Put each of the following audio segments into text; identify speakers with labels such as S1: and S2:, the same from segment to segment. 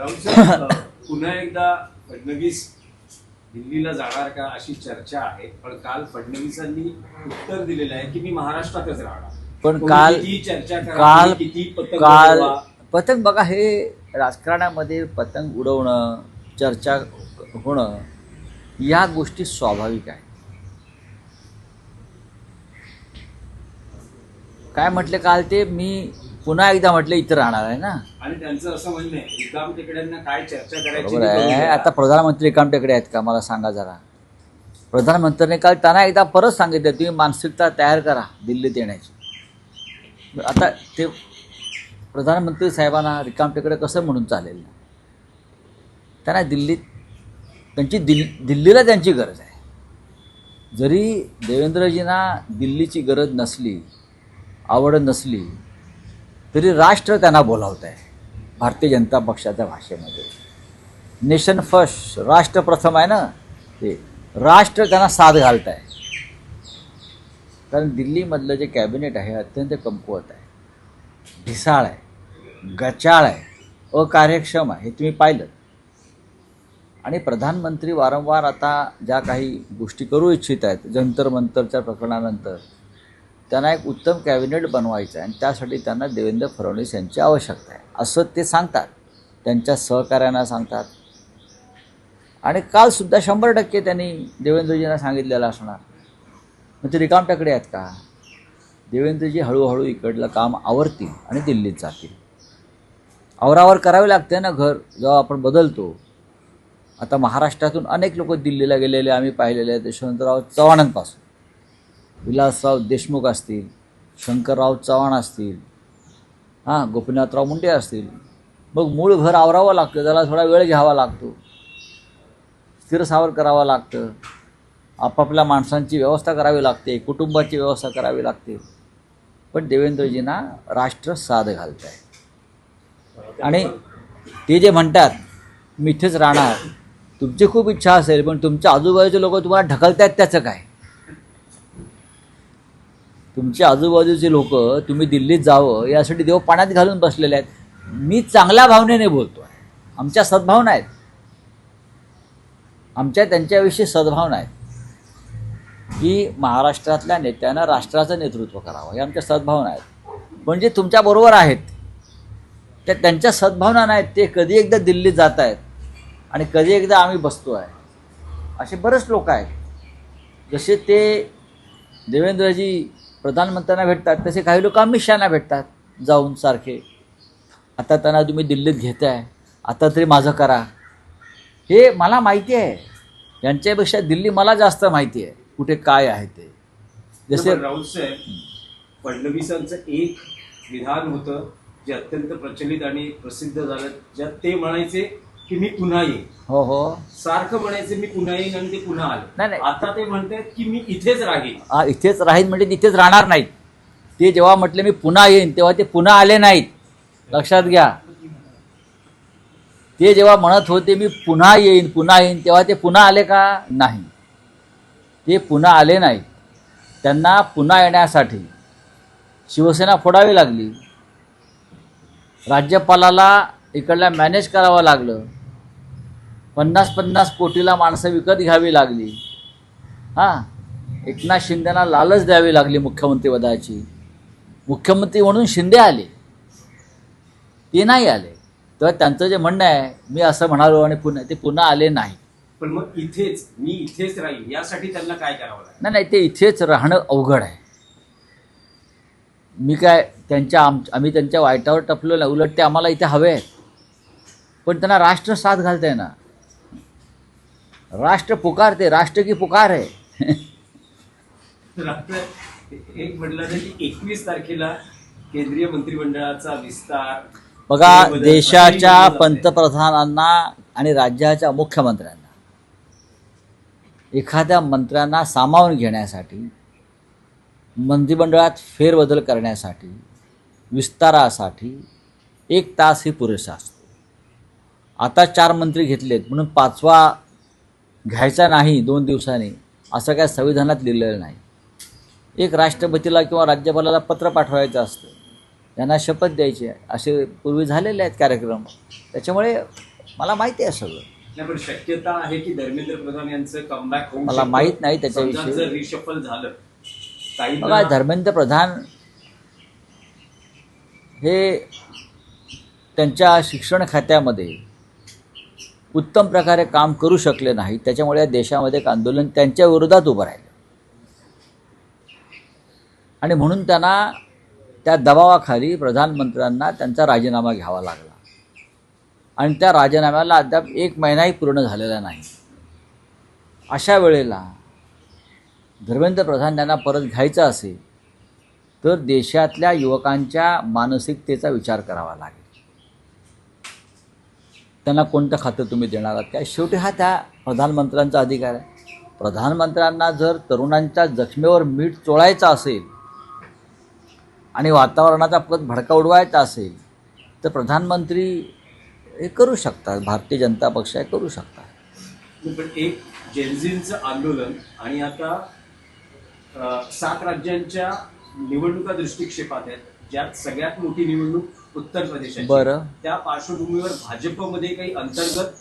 S1: राहुल साहेब, पुन्हा एकदा फडणवीस दिल्लीला जाणार का अशी चर्चा आहे, पण काल फडणवीसांनी उत्तर दिलेलं आहे की मी महाराष्ट्रातच राहणार.
S2: पण काल
S1: किती चर्चा करा,
S2: काल
S1: किती पतंग
S2: काल
S1: उडवा.
S2: पतंग बघा, हे राजकारणामध्ये पतंग उडवणं, चर्चा होणं या गोष्टी स्वाभाविक आहे. काय म्हटले काल ते, मी पुन्हा एकदा म्हटलं इथं राहणार आहे ना.
S1: आणि त्यांचं असं म्हणणं आहे रिकाम टेकड्यांना काय चर्चा करायची
S2: बरोबर
S1: ती करून
S2: आहे.
S1: घ्या.
S2: आता प्रधानमंत्री रिकाम टेकडे आहेत का मला सांगा जरा. प्रधानमंत्र्यांनी काल त्यांना एकदा परत सांगितलं तुम्ही मानसिकता तयार करा दिल्लीत येण्याची. आता ते प्रधानमंत्री साहेबांना रिकाम टेकडे कसं म्हणून चालेल. त्यांना दिल्लीत दिल्लीला त्यांची गरज आहे. जरी देवेंद्रजींना दिल्लीची गरज नसली, आवड नसली, तरी राष्ट्र त्यांना बोलावत आहे भारतीय जनता पक्षाच्या भाषेमध्ये. नेशन फर्स्ट, राष्ट्र प्रथम आहे ना, ते राष्ट्र त्यांना साथ घालत आहे. कारण दिल्लीमधलं जे कॅबिनेट आहे अत्यंत कमकुवत आहे, ढिसाळ आहे, गचाळ आहे, अकार्यक्षम आहे, हे तुम्ही पाहिलं. आणि प्रधानमंत्री वारंवार आता ज्या काही गोष्टी करू इच्छित आहेत, जंतर मंतरच्या प्रकरणानंतर त्यांना एक उत्तम कॅबिनेट बनवायचं आहे आणि त्यासाठी त्यांना देवेंद्र फडणवीस यांची आवश्यकता आहे असं ते सांगतात, त्यांच्या सहकाऱ्यांना सांगतात. आणि कालसुद्धा 100% त्यांनी देवेंद्रजींना सांगितलेलं असणार. मग ते रिकाम टेकडे आहेत का. देवेंद्रजी हळूहळू इकडलं काम आवरतील आणि दिल्लीत जातील. आवरावर करावे लागते ना घर जेव्हा आपण बदलतो. आता महाराष्ट्रातून अनेक लोक दिल्लीला गेलेले आम्ही पाहिलेले आहेत. यशवंतराव चव्हाणांपासून विलासराव देशमुख असतील, शंकरराव चव्हाण असतील, गोपीनाथराव मुंडे असतील. मग मूळ घर आवरावं लागतं, त्याला थोडा वेळ घ्यावा लागतो, स्थिरसावर करावं लागतं, आपापल्या माणसांची व्यवस्था करावी लागते, कुटुंबाची व्यवस्था करावी लागते. पण देवेंद्रजींना राष्ट्र साथ घालत आहे. आणि ते जे म्हणतात मी इथेच राहणार, तुमची खूप इच्छा असेल पण तुमच्या आजूबाजूचे लोक तुम्हाला ढकलत आहेत त्याचं काय. तुमचे आजूबाजूचे लोक तुम्ही दिल्लीत जावं यासाठी देव पाण्यात घालून बसलेले आहेत. मी चांगल्या भावनेने बोलतो आहे, आमच्या सद्भावना आहेत, आमच्या त्यांच्याविषयी सद्भावना आहेत की महाराष्ट्रातल्या नेत्यानं राष्ट्राचं नेतृत्व करावं, हे आमच्या सद्भावना आहेत. पण जे तुमच्याबरोबर आहेत त्या त्यांच्या सद्भावना नाहीत. ते कधी एकदा दिल्लीत जात आहेत आणि कधी एकदा आम्ही बसतो आहे. असे बरेच लोक आहेत. जसे ते देवेंद्रजी प्रधानमंत्र्यांना भेटतात तसे काही लोक अमित शहाना भेटतात जाऊन सारखे. आता त्यांना तुम्ही दिल्लीत घेताय, आता तरी माझं करा. हे मला माहिती आहे, यांच्यापेक्षा दिल्ली मला जास्त माहिती आहे कुठे काय आहे ते. जसे
S1: राहुल साहेब, फडणवीसांचं एक विधान होतं जे अत्यंत प्रचलित आणि प्रसिद्ध झालं, ज्यात ते म्हणायचे की मी पुन्हा येईन.
S2: हो हो,
S1: सारखं म्हणायचे मी पुन्हा येईन आणि ते पुन्हा आले.
S2: नाही.
S1: आता ते म्हणतात की मी इथेच राहीन.
S2: इथेच राहीन म्हणजे तिथेच राहणार नाहीत. ते जेव्हा म्हटले मी पुन्हा येईन तेव्हा ते पुन्हा आले नाहीत, लक्षात घ्या. ते जेव्हा म्हणत होते मी पुन्हा येईन तेव्हा ते पुन्हा आले का. नाही, ते पुन्हा आले नाहीत. त्यांना पुन्हा येण्यासाठी शिवसेना फोडावी लागली, राज्यपालाला इकडल्या मॅनेज करावं लागलं, 50-50 कोटीला माणसं विकत घ्यावी लागली. एकनाथ शिंदेना लालच द्यावी लागली मुख्यमंत्रीपदाची. मुख्यमंत्री म्हणून शिंदे आले, ते नाही आले. तेव्हा त्यांचं जे म्हणणं आहे मी असं म्हणालो आणि ते पुन्हा आले नाही.
S1: पण मग मी इथेच राहीन यासाठी त्यांना काय करावं लागेल.
S2: नाही, ते इथेच राहणं अवघड आहे. मी काय आम्ही त्यांच्या वाईटावर टपलो नाही, उलट ते आम्हाला इथे हवे आहेत. पण त्यांना राष्ट्र साथ घालतंय ना. राष्ट्र पुकारते, राष्ट्र की पुकार आहे.
S1: एक म्हटलं ना की 21 तारखेला केंद्रीय मंत्रिमंडळाचा विस्तार.
S2: बघा, देशाच्या पंतप्रधानांना आणि राज्याच्या मुख्यमंत्र्यांना एखाद्या मंत्र्यांना सामावून घेण्यासाठी, मंत्रिमंडळात फेरबदल करण्यासाठी, विस्तारासाठी 1 तास ही पुरेसा असतो. आता 4 मंत्री घेतलेत म्हणून 5वा घ्यायचा नाही 2 दिवसांनी असं काय संविधानात लिहिलेलं नाही. एक राष्ट्रपतीला किंवा राज्यपालाला पत्र पाठवायचं असतं, त्यांना शपथ द्यायची आहे, असे पूर्वी झालेले आहेत कार्यक्रम. त्याच्यामुळे मला माहिती आहे सगळं.
S1: नाही, पण शक्यता आहे की धर्मेंद्र प्रधान यांचं कमबॅक होऊ
S2: मला
S1: शकतं.
S2: माहित नाही
S1: समजा
S2: त्याच्याविषयी.
S1: जर रिशफल झालं काही
S2: बघा, धर्मेंद्र प्रधान हे त्यांच्या शिक्षण खात्यामध्ये उत्तम प्रकारे काम करू शकले नाही, त्याच्यामुळे या देशामध्ये एक आंदोलन त्यांच्या विरोधात उभं राहिलं आणि म्हणून त्यांना त्या दबावाखाली प्रधानमंत्र्यांना त्यांचा राजीनामा घ्यावा लागला आणि त्या राजीनाम्याला अद्याप 1 महिनाही पूर्ण झालेला नाही. अशा वेळेला धर्मेंद्र प्रधान यांना परत घ्यायचं असेल तर देशातल्या युवकांच्या मानसिकतेचा विचार करावा लागेल. त्यांना कोणतं खातं तुम्ही देणार आहात काय? शेवटी हा त्या प्रधानमंत्र्यांचा अधिकार आहे. प्रधानमंत्र्यांना जर तरुणांच्या जखमेवर मीठ चोळायचं असेल आणि वातावरणाचा पद भडका उडवायचा असेल तर प्रधानमंत्री हे करू शकतात. भारतीय जनता पक्ष हे करू शकतात.
S1: पण एक जेनझींचं आंदोलन आणि आता 7 राज्यांच्या निवडणुका दृष्टिक्षेपात आहेत, ज्यात सगळ्यात मोठी निवडणूक उत्तर प्रदेशाची.
S2: बरं.
S1: त्या पार्श्वभूमीवर भाजपमध्ये काही अंतर्गत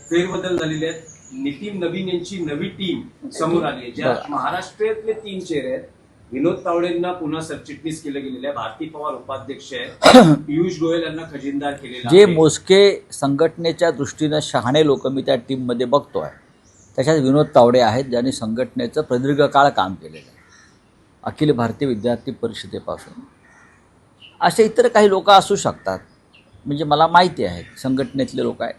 S1: फेरबदल झालेले आहेत. नितीन नवीन यांची नवी टीम समोर आली आहे, ज्यात महाराष्ट्रातले 3 चेहरे आहेत. विनोद तावडेंना पुन्हा सरचिटणीस केलं गेलेलं आहे, भारती पवार उपाध्यक्ष आहेत, पियुष गोयल यांना खजिनदार केलेला
S2: जे
S1: आहे.
S2: मोजके संघटनेच्या दृष्टीनं शहाणे लोक मी त्या टीममध्ये बघतो आहे, त्याच्यात विनोद तावडे आहेत, ज्यांनी संघटनेचं प्रदीर्घ काळ काम केलेलं आहे, अखिल भारतीय विद्यार्थी परिषदेपासून. असे इतर काही लोक असू शकतात, म्हणजे मला माहिती आहेत संघटनेतले लोक आहेत.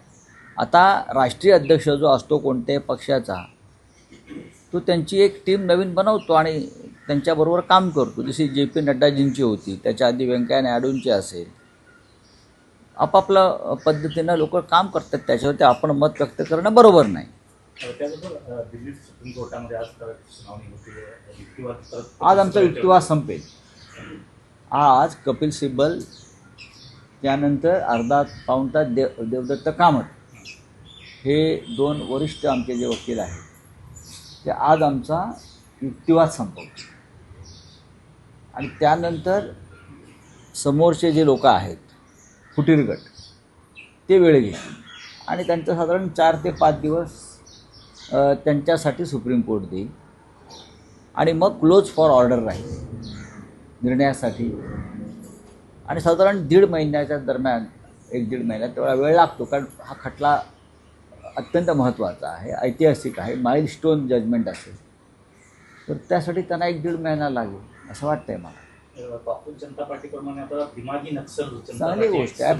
S2: आता राष्ट्रीय अध्यक्ष जो असतो कोणत्याही पक्षाचा, तो त्यांची एक टीम नवीन बनवतो आणि त्यांच्याबरोबर काम करतो. जशी JP नड्डाजींची होती, त्याच्या आधी व्यंकय्या नायडूंची असेल. आपापल्या पद्धतीनं लोक काम करतात, त्याच्यावरती आपण मत व्यक्त करणं बरोबर नाही.
S3: त्याबरोबर दिल्ली सुप्रीम कोर्टामध्ये आज सुनावणी होती.
S2: आज आमचा युक्तिवाद संपेल. आज कपिल सिब्बल, त्यानंतर अर्धा पाऊण तास देवदत्त कामत, हे 2 वरिष्ठ आमचे जे वकील आहेत, ते आज आमचा युक्तिवाद संपवतो आणि त्यानंतर समोरचे जे लोक आहेत फुटीर गट, ते वेळ घेतील आणि त्यांचं साधारण 4 ते 5 दिवस त्यांच्यासाठी सुप्रीम कोर्ट देईल आणि मग क्लोज फॉर ऑर्डर राहील निर्णयासाठी. आणि साधारण 1.5 महिन्याच्या दरम्यान, 1-1.5 महिना तेवढा वेळ लागतो, कारण हा खटला अत्यंत महत्त्वाचा आहे, ऐतिहासिक आहे, माइलस्टोन जजमेंट असेल, तर त्यासाठी त्यांना 1-1.5 महिना लागेल असं वाटतंय मला.
S3: भारतीय जनता पार्टीप्रमाणे आता दिमागी नक्सल
S2: चांगली गोष्ट आहे.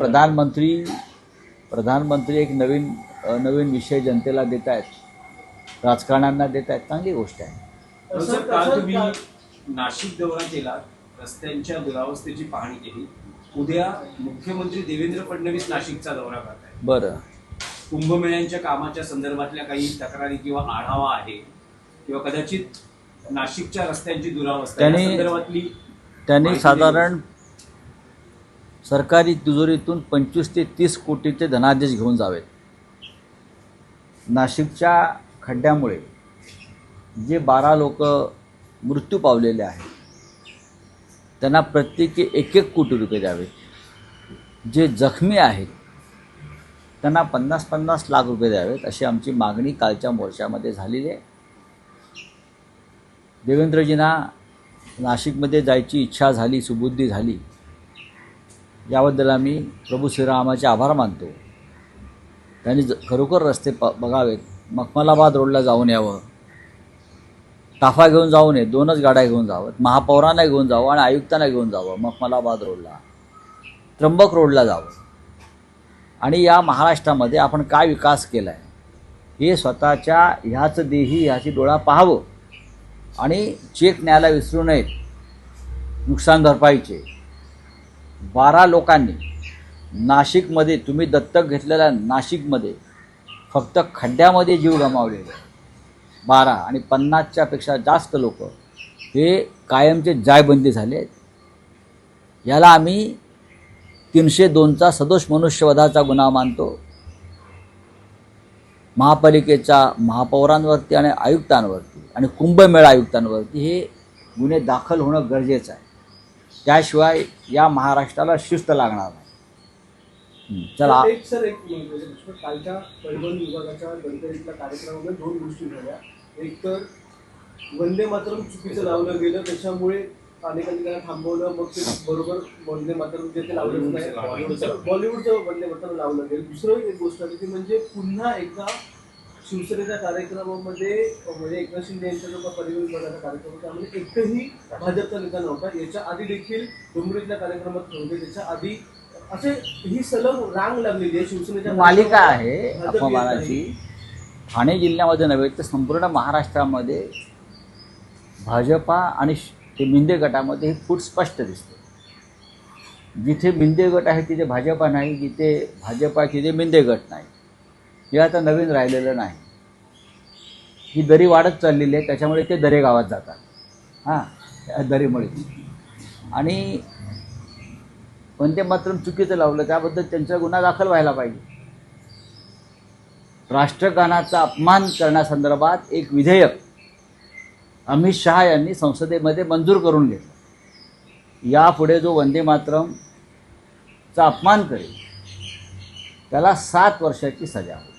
S2: प्रधानमंत्री एक नवीन विषय जनतेला देत आहेत, राजकारण्यांना देत आहेत, चांगली गोष्ट आहे.
S1: सर, काल तुम्ही नाशिक दौरा केला, रस्त्यांच्या दुरावस्थेची पाहणी केली. उद्या मुख्यमंत्री देवेंद्र फडणवीस नाशिकचा दौरा करतायत.
S2: बरं.
S1: कुंभमेळ्यांच्या कामाच्या संदर्भातल्या काही तक्रारी किंवा आढावा आहे किंवा कदाचित नाशिकच्या रस्त्यांची दुरावस्था या संदर्भातली
S2: त्यांनी साधारण सरकारी तिजोरीतून 25 ते 30 कोटीचे धनादेश घेऊन जावेत. नाशिकच्या खड्ड्यामुळे जे 12 लोक मृत्यू पावलेले आहेत त्यांना प्रत्येकी 1-1 कोटी रुपये द्यावेत. जे जखमी आहेत त्यांना 50-50 लाख रुपये द्यावेत, अशी आमची मागणी कालच्या मोर्चामध्ये झालेली आहे. देवेंद्रजींना नाशिकमध्ये जायची इच्छा झाली, सुबुद्धी झाली, याबद्दल आम्ही प्रभू श्रीरामाचे आभार मानतो. त्यांनी खरोखर रस्ते बघावेत. मखमलाबाद रोडला जाऊन यावं, ताफा घेऊन जाऊ नये, 2च गाड्या घेऊन जावं, महापौरांना घेऊन जावं आणि आयुक्तांना घेऊन जावं, मखमलाबाद रोडला, त्र्यंबक रोडला जावं आणि या महाराष्ट्रामध्ये आपण काय विकास केला आहे हे स्वतःच्या ह्याच देही ह्याची डोळा पाहावं आणि चेक न्यायला विसरू नयेत. नुकसान भरपाईचे 12 लोकांनी नाशिकमध्ये, तुम्ही दत्तक घेतलेल्या नाशिकमध्ये फक्त खड्ड्यामध्ये जीव गमावलेले 12 आणि 50च्या पेक्षा जास्त लोक हे कायमचे जायबंदी झाले आहेत. याला आम्ही 302चा सदोष मनुष्यवधाचा गुन्हा मानतो. महापालिकेच्या महापौरांवरती आणि आयुक्तांवरती आणि कुंभमेळा आयुक्तांवरती हे गुन्हे दाखल होणं गरजेचं आहे. त्याशिवाय या महाराष्ट्राला शिस्त लागणार नाही. चला
S4: एक म्हणजे कालच्या परिवहन विभागाच्या गणपतीतल्या कार्यक्रमामध्ये दोन गोष्टी झाल्या. एक तर वंदे मातरम चुकीचं लावलं गेलं, त्याच्यामुळे अनेकांनी त्याला थांबवलं. मग ते बरोबर वंदे मातरम जे ते लावलंच नाही, बॉलिवूडचं वंदे मातरम लावलं गेलं. दुसरं एक गोष्ट आली ती म्हणजे पुन्हा एकदा शिवसेनेच्या कार्यक्रमामध्ये म्हणजे एकनाथ शिंदे यांच्या जो परिवहन विभागाचा कार्यक्रम होता त्यामध्ये एकही भाजपचा नेता नव्हता. याच्या आधी देखील डोंबिवलीतल्या कार्यक्रमात नव्हते. त्याच्या आधी असे ही सलग रांग लागलेली आहे शिवसेनेच्या
S2: मालिका आहे अपमानाची. ठाणे जिल्ह्यामध्ये नव्हे तर संपूर्ण महाराष्ट्रामध्ये भाजपा आणि ते मिंदे गटामध्ये हे फूट स्पष्ट दिसते. जिथे मिंदे गट आहे तिथे भाजपा नाही, जिथे भाजपा आहे तिथे मिंदे गट नाही. हे आता नवीन राहिलेलं नाही. ही दरी वाढत चाललेली आहे, त्याच्यामुळे ते दरे गावात जातात. हां, त्या दरीमुळे. आणि वंदे मातरम चुकीचं लावलं त्याबद्दल त्यांचा गुन्हा दाखल व्हायला पाहिजे. राष्ट्रगानाचा अपमान करण्यासंदर्भात एक विधेयक अमित शहा यांनी संसदेमध्ये मंजूर करून घेतलं. यापुढे जो वंदे मातरमचा अपमान करेल त्याला 7 वर्षाची सजा होईल.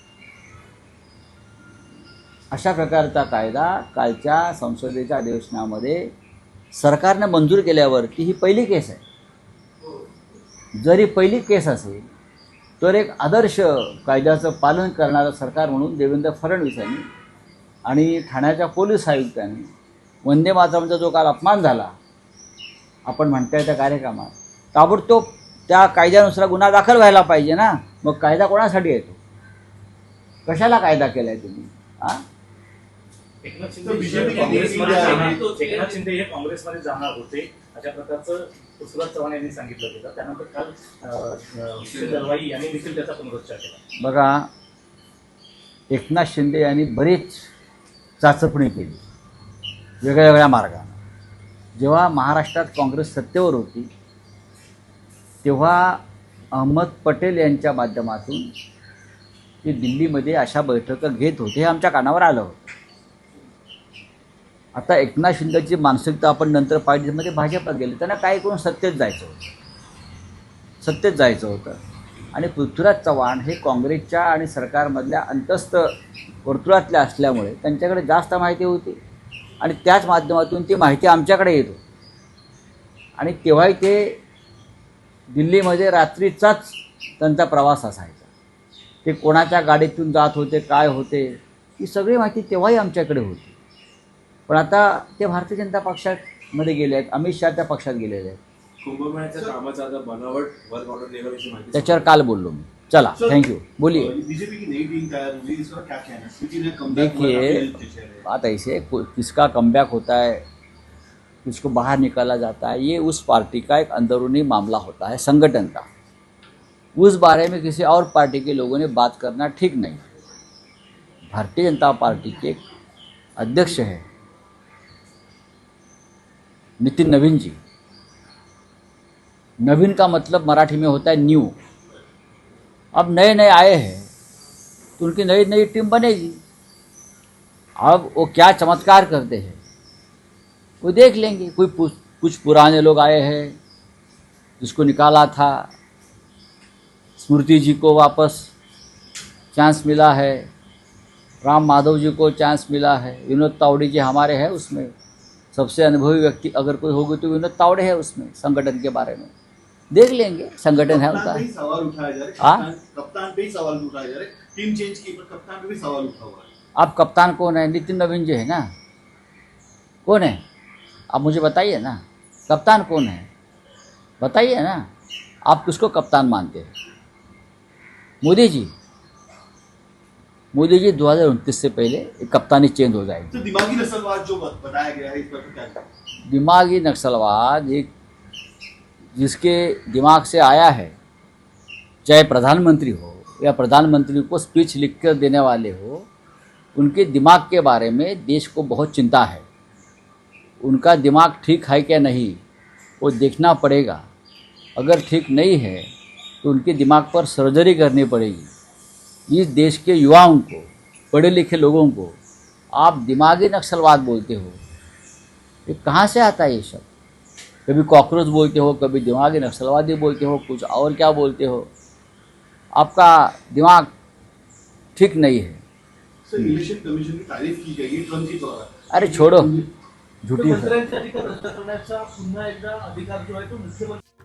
S2: अशा प्रकारचा कायदा कालच्या संसदेच्या अधिवेशनामध्ये सरकारने मंजूर केल्यावरती ही पहिली केस आहे. जरी पहिली केस असेल तर एक आदर्श कायद्याचं पालन करणारं सरकार म्हणून देवेंद्र फडणवीस यांनी आणि ठाण्याच्या पोलीस आयुक्तांनी वंदे मातरमचा जो काल अपमान झाला आपण म्हणताय त्या कार्यक्रमात, ताबडतोब त्या कायद्यानुसार गुन्हा दाखल व्हायला पाहिजे ना. मग कायदा कोणासाठी येतो? कशाला कायदा केलाय तुम्ही? हां,
S3: एकनाथ शिंदे हे काँग्रेसमध्ये जाणार होते अशा प्रकारचं पृथ्वीराज चव्हाण यांनी सांगितलं गेलं. त्यानंतर काल दलवाई यांनी देखील त्याचा पुनरुच्चार केला.
S2: बघा, एकनाथ शिंदे यांनी बरीच चाचपणी केली वेगळ्या मार्गाने. जेव्हा महाराष्ट्रात काँग्रेस सत्तेवर होती तेव्हा अहमद पटेल यांच्या माध्यमातून ते दिल्लीमध्ये अशा बैठका घेत होते, हे आमच्या कानावर आलं होतं. आता एकनाथ शिंदेची मानसिकता आपण नंतर पाहिली, मध्ये भाजपात गेले. त्यांना काय करून सत्तेत जायचं होतं. आणि पृथ्वीराज चव्हाण हे काँग्रेसच्या आणि सरकारमधल्या अंतस्थ वर्तुळातले असल्यामुळे त्यांच्याकडे जास्त माहिती होती आणि त्याच माध्यमातून ती माहिती आमच्याकडे येत होती. आणि तेव्हाही ते दिल्लीमध्ये रात्रीचाच त्यांचा प्रवास असायचा. ते कोणाच्या गाडीतून जात होते, काय होते, ही सगळी माहिती तेव्हाही आमच्याकडे होती. पण आता ते भारतीय जनता पक्षामध्ये गेले आहेत, अमित शहा त्या पक्षात गेलेले आहेत.
S5: कुंभमेळ्याच्या कामाचा आता बनावट वर्क ऑर्डर निघाल्याची माहिती
S2: त्याच्यावर काल बोललो मी. चला, थैंक यू. बोलिए.
S5: बीजेपी की नई टीम तैयार होगी, इसका क्या कहना है? क्योंकि ने
S2: देखिए, बात ऐसे है, किसका कमबैक होता है, किसको बाहर निकाला जाता है, ये उस पार्टी का एक अंदरूनी मामला होता है, संगठन का. उस बारे में किसी और पार्टी के लोगों ने बात करना ठीक नहीं. भारतीय जनता पार्टी के अध्यक्ष हैं नितिन नवीन जी. नवीन का मतलब मराठी में होता है न्यू. अब नए नए आए हैं तो उनकी नई नई टीम बनेगी. अब वो क्या चमत्कार करते हैं वो देख लेंगे. कुछ पुराने लोग आए हैं, जिसको निकाला था, स्मृति जी को वापस चांस मिला है, राम माधव जी को चांस मिला है, विनोद तावड़े जी हमारे हैं उसमें. सबसे अनुभवी व्यक्ति अगर कोई होगी तो विनोद तावड़े है उसमें. संगठन के बारे में देख लेंगे, संगठन है उनका.
S5: सवाल उठाया जा रहा है,
S2: हाँ?
S5: कप्तान पे ही सवाल उठाया जा रहा है. टीम चेंज की पर कप्तान पे भी सवाल उठा हुआ है.
S2: अब कप्तान कौन है? नितिन नवीन जी है ना. कौन है आप मुझे बताइए ना. कप्तान कौन है बताइए ना. आप किसको कप्तान मानते हैं? मोदी जी 2029 से पहले कप्तानी चेंज हो जाएगी.
S5: तो दिमागी नस्लवाद जो बताया गया है इस पर क्या कहना है?
S2: दिमागी नक्सलवाद एक जिसके दिमाग से आया है, चाहे प्रधानमंत्री हो या प्रधानमंत्री को स्पीच लिख कर देने वाले हो, उनके दिमाग के बारे में देश को बहुत चिंता है. उनका दिमाग ठीक है क्या नहीं वो देखना पड़ेगा. अगर ठीक नहीं है तो उनके दिमाग पर सर्जरी करनी पड़ेगी. इस देश के युवाओं को, पढ़े लिखे लोगों को आप दिमागी नक्सलवाद बोलते हो, ये कहाँ से आता है ये शब्द? कभी कॉकरोच बोलते हो, कभी दिमागी नक्सलवादी बोलते हो, कुछ और क्या बोलते हो. आपका दिमाग ठीक नहीं है।
S5: सर इलेक्शन कमीशन की तारीफ की जाएगी ट्रम्प के द्वारा।
S2: अरे छोड़ो
S4: तर
S2: झूठी
S4: मंत्र्यांचे अधिकार रद्द करण्याचा पुन्हा एकदा अधिकार जो आहे तो मुख्यमंत्री